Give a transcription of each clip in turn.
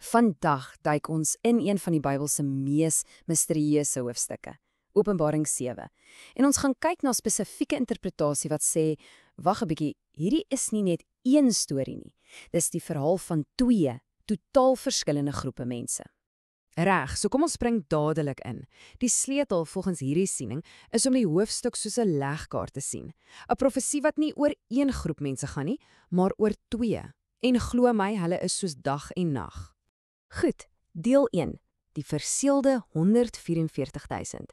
Vandag duik ons in een van die Bybelse mees misterieuse hoofstukke, Openbaring 7. En ons gaan kyk na 'n spesifieke interpretasie wat sê, wag 'n bietjie, hierdie is nie net een storie nie. Dis die verhaal van twee totaal verskillende groepe mense. Reg, so kom ons spring dadelik in. Die sleutel volgens hierdie siening is om die hoofstuk soos 'n legkaart te sien. 'n Profesie wat nie oor een groep mense gaan nie, maar oor twee. En glo my, hulle is soos dag en nag. Goed, deel 1, die verseelde 144.000.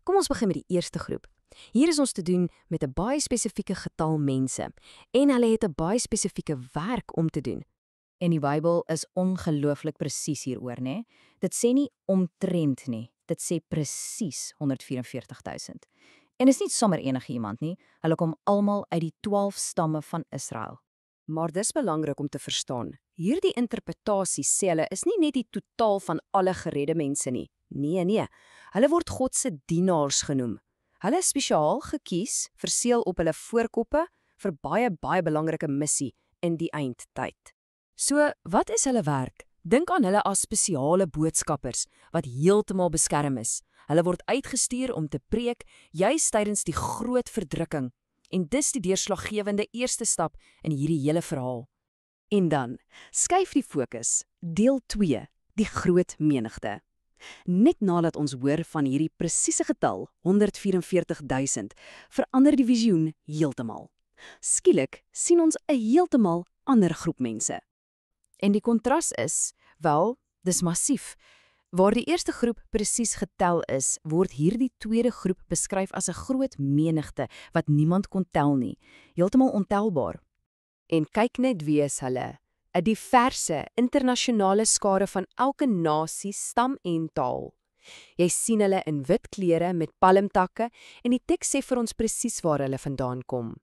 Kom ons begin met die eerste groep. Hier is ons te doen met 'n baie spesifieke getal mense, en hulle het 'n baie spesifieke werk om te doen. En die Bybel is ongelooflik presies hieroor, né? Dit sê nie omtrent nie, dit sê presies 144.000. En is nie sommer enige iemand nie, hulle kom almal uit die 12 stamme van Israel. Maar dis belangrik om te verstaan, hierdie interpretasie sê hulle is nie net die totaal van alle geredde mense nie. Nee, hulle word God se dienaars genoem. Hulle is spesiaal gekies, verseël op hulle voorkoppe vir baie belangrike missie in die eindtyd. So, wat is hulle werk? Dink aan hulle as spesiale boodskappers wat heeltemal beskerm is. Hulle word uitgestuur om te preek juis tydens die groot verdrukking. En dis die deurslaggewende eerste stap in hierdie hele verhaal. En dan, skuif die fokus, deel 2, die groot menigte. Net nadat ons hoor van hierdie presiese getal, 144.000, verander die visioen heeltemal. Skielik sien ons 'n heeltemal ander groep mense. En die kontras is, wel, dis massief. Waar die eerste groep presies getel is, word hierdie tweede groep beskryf as 'n groot menigte wat niemand kon tel nie, heeltemal ontelbaar. En kyk net wie is hulle, 'n diverse, internasionale skare van elke nasie, stam en taal. Jy sien hulle in wit klere met palmtakke en die teks sê vir ons presies waar hulle vandaan kom.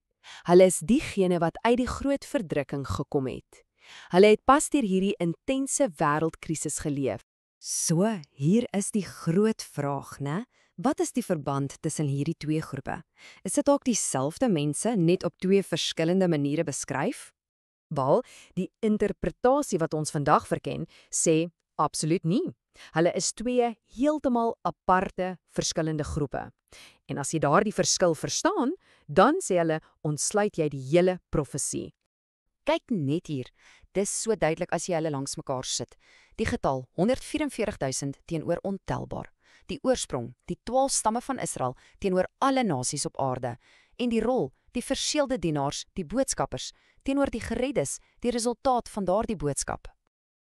Hulle is diegene wat uit die groot verdrukking gekom het. Hulle het pas deur hierdie intense wêreldkrisis geleef. So, hier is die groot vraag, né? Wat is die verband tussen hierdie twee groepe? Is dit dalk dieselfde mense, net op twee verskillende maniere beskryf? Wel, die interpretasie wat ons vandag verken, sê absoluut nie. Hulle is twee heeltemal aparte, verskillende groepe. En as jy daardie verskil verstaan, dan sê hulle, ontsluit jy die hele profesie. Kyk net hier, dis so duidelik as jy hulle langs mekaar sit. Die getal 144.000 teenoor ontelbaar. Die oorsprong, die 12 stamme van Israel teenoor alle nasies op aarde. En die rol, die verseelde dienaars, die boodskappers, teenoor die gereddes, die resultaat van daardie boodskap.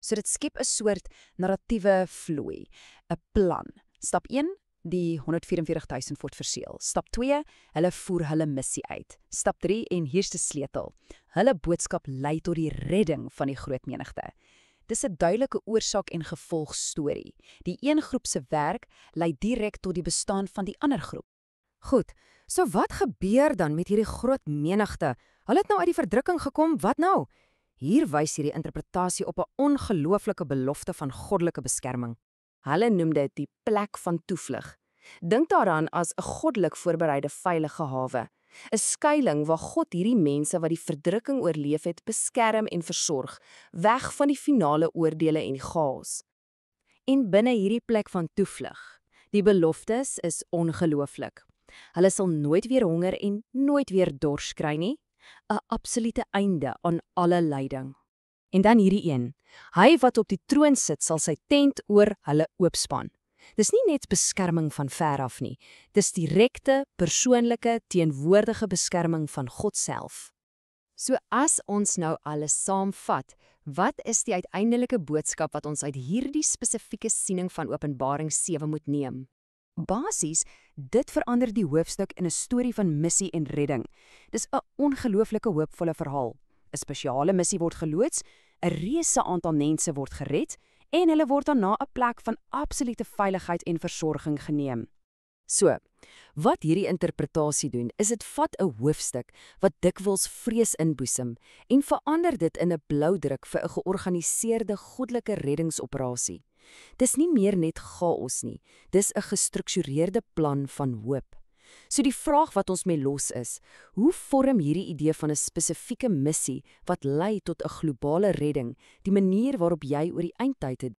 So dit skep 'n soort narratiewe vloei, 'n plan. Stap 1, die 144.000 word verseël. Stap 2, hulle voer hulle missie uit. Stap 3, en hier's die sleutel. Hulle boodskap lei tot die redding van die groot menigte. Dis 'n duidelike oorsaak en gevolg storie. Die een groep se werk lei direk tot die bestaan van die ander groep. Goed, so wat gebeur dan met hierdie groot menigte? Hulle het nou uit die verdrukking gekom, wat nou? Hier wys hierdie interpretasie op 'n ongelooflike belofte van goddelike beskerming. Hulle noem dit die plek van toevlug. Dink daaraan as 'n goddelik voorbereide veilige hawe. 'n Skuiling waar God hierdie mense wat die verdrukking oorleef het, beskerm en versorg, weg van die finale oordeele en die chaos. En binne hierdie plek van toevlug, die beloftes is ongelooflik. Hulle sal nooit weer honger en nooit weer dors kry nie, 'n absolute einde aan alle lyding. En dan hierdie een, hy wat op die troon sit sal sy tent oor hulle oopspan. Dis nie net beskerming van ver af nie, dis direkte, persoonlike, teenwoordige beskerming van God self. So as ons nou alles saamvat, wat is die uiteindelike boodskap wat ons uit hierdie spesifieke siening van Openbaring 7 moet neem? Basies, dit verander die hoofstuk in 'n storie van missie en redding. Dis 'n ongelooflike hoopvolle verhaal. 'n Spesiale missie word geloods, 'n reuse aantal mense word gered, en hulle word dan na 'n plek van absolute veiligheid en versorging geneem. So, wat hierdie interpretasie doen, is dit vat 'n hoofstuk wat dikwels vrees inboesem en verander dit in 'n bloudruk vir 'n georganiseerde goddelike reddingsoperasie. Dis nie meer net chaos nie, dis 'n gestruktureerde plan van hoop. So die vraag wat ons mee los is, hoe vorm hierdie idee van 'n spesifieke missie wat lei tot 'n globale redding, die manier waarop jy oor die eindtyd